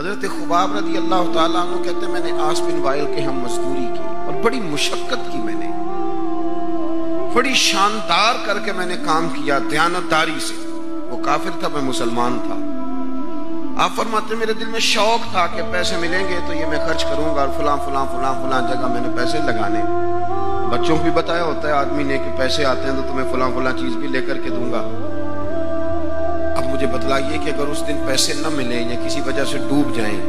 हजरत खुबाब रज़ी अल्लाह ताला अन्हु कहते हैं मैंने आस बिन वाइल के हम मजदूरी की और बड़ी मुशक्कत की, मैंने बड़ी शानदार करके मैंने काम किया दयानतदारी से। वो काफिर था, मैं मुसलमान था। आप फरमाते मेरे दिल में शौक था कि पैसे मिलेंगे तो ये मैं खर्च करूंगा और फलां फलां फलां फलां जगह मैंने पैसे लगाने। बच्चों को भी बताया होता है आदमी ने कि पैसे आते हैं तो तुम्हें फलां फलां चीज भी लेकर के दूंगा। अब मुझे बतलाइए कि अगर उस दिन पैसे न मिले या किसी वजह से डूब जाएं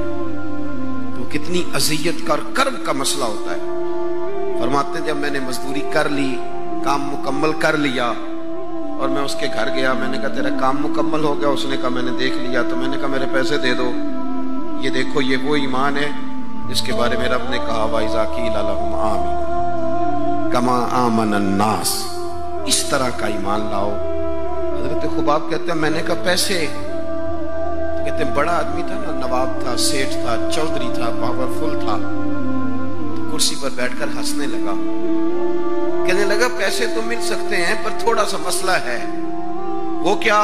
तो कितनी अजियत का और कर्ब का मसला होता है। फरमाते जब मैंने मजदूरी कर ली, काम मुकम्मल कर लिया और मैं उसके घर गया, मैंने कहा तेरा काम मुकम्मल हो गया? उसने कहा मैंने देख लिया। तो मैंने कहा मेरे पैसे दे दो। ये देखो ये वो ईमान है जिसके बारे में रब ने कहा वाइज़ा कीला लहुम आमीन कमा आमन अन्नास, इस तरह का ईमान लाओ। हजरत खुबाब कहते हैं मैंने कहा पैसे? तो कहते हैं बड़ा आदमी था ना, नवाब था, सेठ था, चौधरी था, पावरफुल था। तो कुर्सी पर बैठकर हंसने लगा, कहने लगा पैसे तो मिल सकते हैं पर थोड़ा सा मसला है। वो क्या?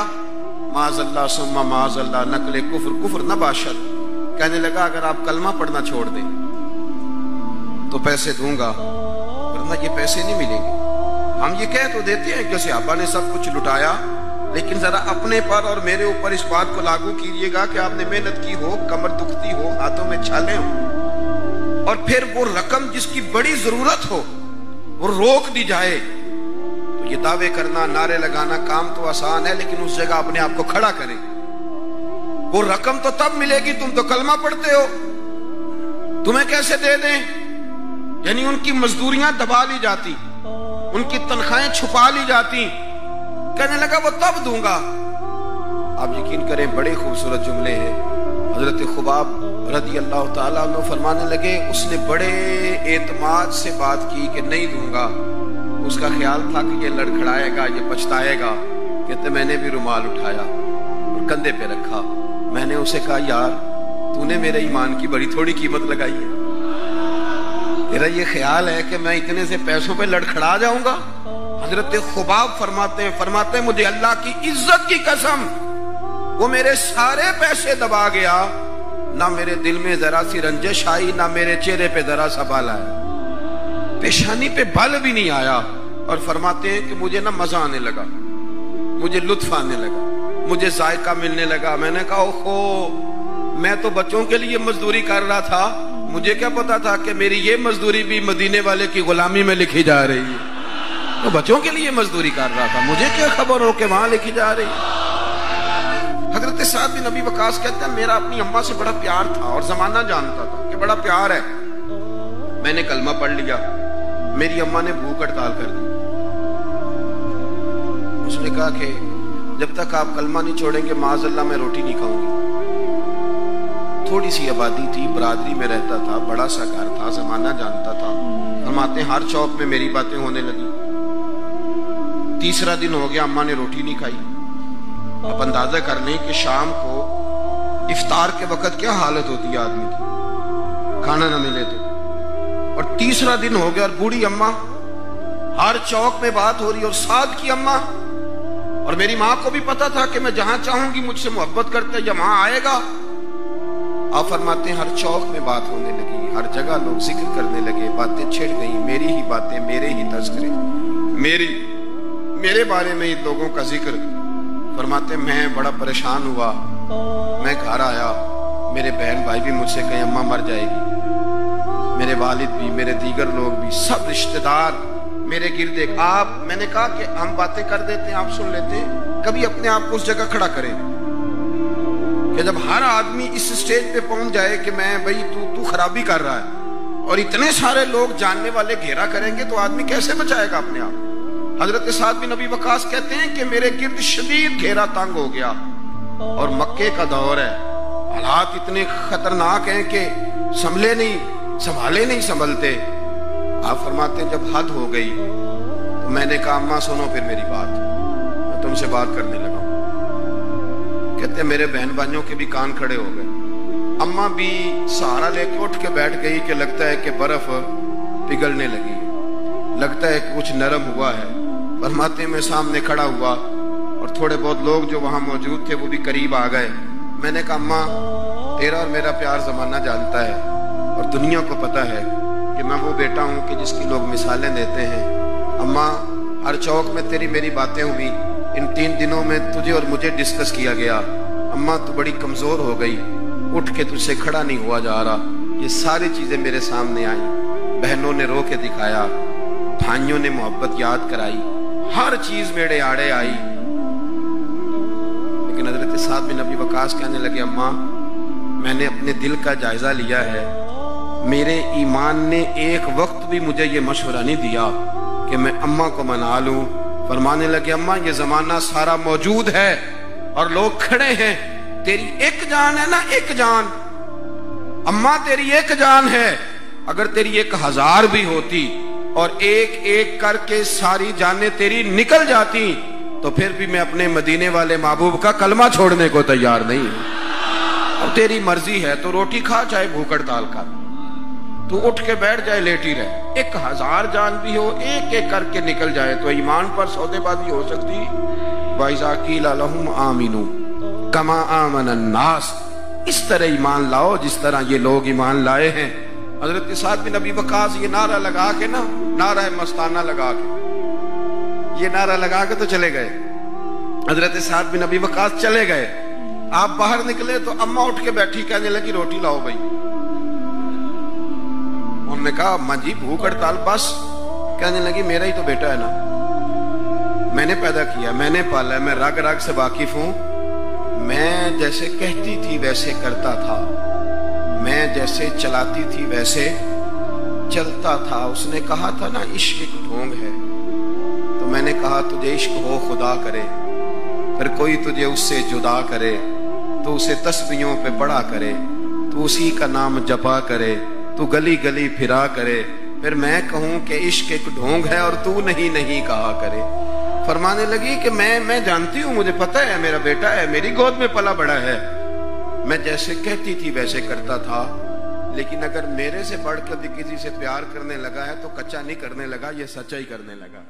माज़अल्लाह सुम्मा माज़अल्लाह नकले कुफ्र, कुफ्र न बाशद। कहने लगा अगर आप कलमा पढ़ना छोड़ दें तो पैसे दूंगा, वरना ये पैसे नहीं मिलेंगे। हम ये कह तो देते हैं कि सहाबा ने सब कुछ लुटाया, लेकिन जरा अपने पर और मेरे ऊपर इस बात को लागू कीजिएगा कि आपने मेहनत की हो, कमर दुखती हो, हाथों में छाले हो और फिर वो रकम जिसकी बड़ी जरूरत हो वो रोक दी जाए। तो ये दावे करना, नारे लगाना काम तो आसान है, लेकिन उस जगह अपने आप को खड़ा करें। वो रकम तो तब मिलेगी, तुम तो कलमा पढ़ते हो, तुम्हें कैसे दे दें? यानी उनकी मजदूरियां दबा ली जाती, उनकी तनख्वाहें छुपा ली जाती। कहने लगा वो तब दूंगा। आप यकीन करें बड़े खूबसूरत जुमले हैं। हजरत खुबाब रज़ी अल्लाह ताला अन्हु फरमाने लगे उसने बड़े एतमाद से बात की कि नहीं दूंगा। उसका ख्याल था कि ये लड़खड़ाएगा, ये पछताएगा। कहते मैंने भी रुमाल उठाया और कंधे पे रखा। मैंने उसे कहा यार तूने मेरे ईमान की बड़ी थोड़ी कीमत लगाई है। तेरा ये ख्याल है कि मैं इतने से पैसों पे लड़खड़ा जाऊंगा? हजरत खुबाब फरमाते हैं मुझे अल्लाह की इज्जत की कसम वो मेरे सारे पैसे दबा गया, ना मेरे दिल में जरा सी रंजिश आई, ना मेरे चेहरे पे जरा सा बाल आया, पेशानी पे बाल भी नहीं आया। और फरमाते हैं कि मुझे ना मजा आने लगा, मुझे लुत्फ आने लगा, मुझे जायका मिलने लगा। मैंने कहा ओहो, मैं तो बच्चों के लिए मजदूरी कर रहा था, मुझे क्या पता था कि मेरी ये मजदूरी भी मदीने वाले की गुलामी में लिखी जा रही है। तो बच्चों के लिए मजदूरी कर रहा था, मुझे क्या खबर हो कि वहां लिखी जा रही है। हजरत साद बिन अबी वकास कहते हैं मेरा अपनी अम्मा से बड़ा प्यार था और जमाना जानता था कि बड़ा प्यार है। मैंने कलमा पढ़ लिया, मेरी अम्मा ने भूख हड़ताल कर दी। उसने कहा कि जब तक आप कलमा नहीं छोड़ेंगे माज़अल्लाह मैं रोटी नहीं खाऊंगी। थोड़ी सी आबादी थी, बरादरी में रहता था, बड़ा सा घर था, जमाना जानता था। फरमाते हर चौक में मेरी बातें होने लगी। तीसरा दिन हो गया, अम्मा ने रोटी नहीं खाई। आप अंदाजा कर लें कि शाम को इफ्तार के वक्त क्या हालत होती है आदमी की, खाना ना मिले तो। और तीसरा दिन हो गया और बूढ़ी अम्मा, हर चौक में बात हो रही। और साद की अम्मा, और मेरी माँ को भी पता था कि मैं जहां चाहूंगी मुझसे मोहब्बत करते या वहां आएगा। आप फरमाते हैं हर चौक में बात होने लगी, हर जगह लोग जिक्र करने लगे, बातें छिड़ गई, मेरी ही बातें, मेरे ही तज़किरे, मेरे बारे में ही लोगों का जिक्र। फरमाते मैं बड़ा परेशान हुआ, मैं घर आया, मेरे बहन भाई भी मुझसे कहे अम्मा मर जाएगी, मेरे वालिद भी, मेरे दीगर लोग भी, सब रिश्तेदार मेरे गिरदे। आप मैंने कहा कि हम बातें कर देते हैं, आप सुन लेते हैं। कभी अपने आप को उस जगह खड़ा करें कि जब हर आदमी इस स्टेज पे पहुंच जाए कि मैं भाई तू खराबी कर रहा है और इतने सारे लोग जानने वाले घेरा करेंगे तो आदमी कैसे बचाएगा अपने आप। हजरत साद बिन अबी वकास कहते हैं कि मेरे गिर्द शदीद घेरा तंग हो गया और मक्के का दौर है, हालात इतने खतरनाक हैं कि संभाले नहीं संभलते। आप फरमाते हैं जब हद हो गई तो मैंने कहा अम्मा सुनो फिर मेरी बात, मैं तुमसे बात करने लगा। कहते मेरे बहन भाइयों के भी कान खड़े हो गए। अम्मा भी सहारा लेके उठ के बैठ गई कि लगता है कि बर्फ पिघलने लगी, लगता है कि कुछ नरम हुआ है। फरमाते मैं सामने खड़ा हुआ और थोड़े बहुत लोग जो वहां मौजूद थे वो भी करीब आ गए। मैंने कहा अम्मा तेरा और मेरा प्यार जमाना जानता है और दुनिया को पता है कि मैं वो बेटा हूं कि जिसकी लोग मिसालें देते हैं। अम्मा, हर चौक में तेरी मेरी बातें हुई, इन 3 दिनों में तुझे और मुझे डिस्कस किया गया। अम्मा, तू बड़ी कमजोर हो गई, उठ के तुझसे खड़ा नहीं हुआ जा रहा। ये सारी चीजें मेरे सामने आई, बहनों ने रो के दिखाया, भाइयों ने मोहब्बत याद कराई, हर चीज मेरे आड़े आई। लेकिन हजरत साद बिन अबी वकास कहने लगे, अम्मा मैंने अपने दिल का जायजा लिया है, मेरे ईमान ने एक वक्त भी मुझे ये मशवरा नहीं दिया कि मैं अम्मा को मना लूं। फरमाने लगे, अम्मा ये जमाना सारा मौजूद है और लोग खड़े हैं, तेरी एक जान है ना, एक जान। अम्मा तेरी एक जान है, अगर तेरी 1000 भी होती और एक एक करके सारी जानें तेरी निकल जाती तो फिर भी मैं अपने मदीने वाले महबूब का कलमा छोड़ने को तैयार नहीं हूं। अब तेरी मर्जी है तो रोटी खा, चाहे भूख हड़ताल कर, तू उठ के बैठ जाए, लेटी रहे। 1000 जान भी हो, एक एक करके निकल जाए तो ईमान पर सौदेबाजी हो सकती। वाइज़ा लहुम आमिनू कमा आमनन नास, इस तरह ईमान लाओ जिस तरह ये लोग ईमान लाए हैं। हजरत साद बिन अबी वकास ये नारा लगा के ना, नारा मस्ताना लगा के, ये नारा लगा के तो चले गए। हजरत साद बिन अबी वकास चले गए, आप बाहर निकले तो अम्मा उठ के बैठी, कहने लगी रोटी लाओ भाई। उन्होंने कहा, अम्मा जी भूख हड़ताल बस। कहने लगी, मेरा ही तो बेटा है ना, मैंने पैदा किया, मैंने पाला, मैं रग रग से वाकिफ हूं। मैं जैसे कहती थी वैसे करता था, मैं जैसे चलाती थी वैसे चलता था। उसने कहा था ना इश्क एक ढोंग है, तो मैंने कहा तुझे इश्क हो खुदा करे, फिर कोई तुझे उससे जुदा करे तो उसे तस्बीहों पे पढ़ा करे, तू उसी का नाम जपा करे, तू गली गली फिरा करे, फिर मैं कहूं कि इश्क एक ढोंग है और तू नहीं नहीं कहा करे। फरमाने लगी कि मैं जानती हूं, मुझे पता है, मेरा बेटा है, मेरी गोद में पला बड़ा है, मैं जैसे कहती थी वैसे करता था, लेकिन अगर मेरे से बढ़कर भी किसी से प्यार करने लगा है तो कच्चा नहीं करने लगा, ये सच्चा ही करने लगा।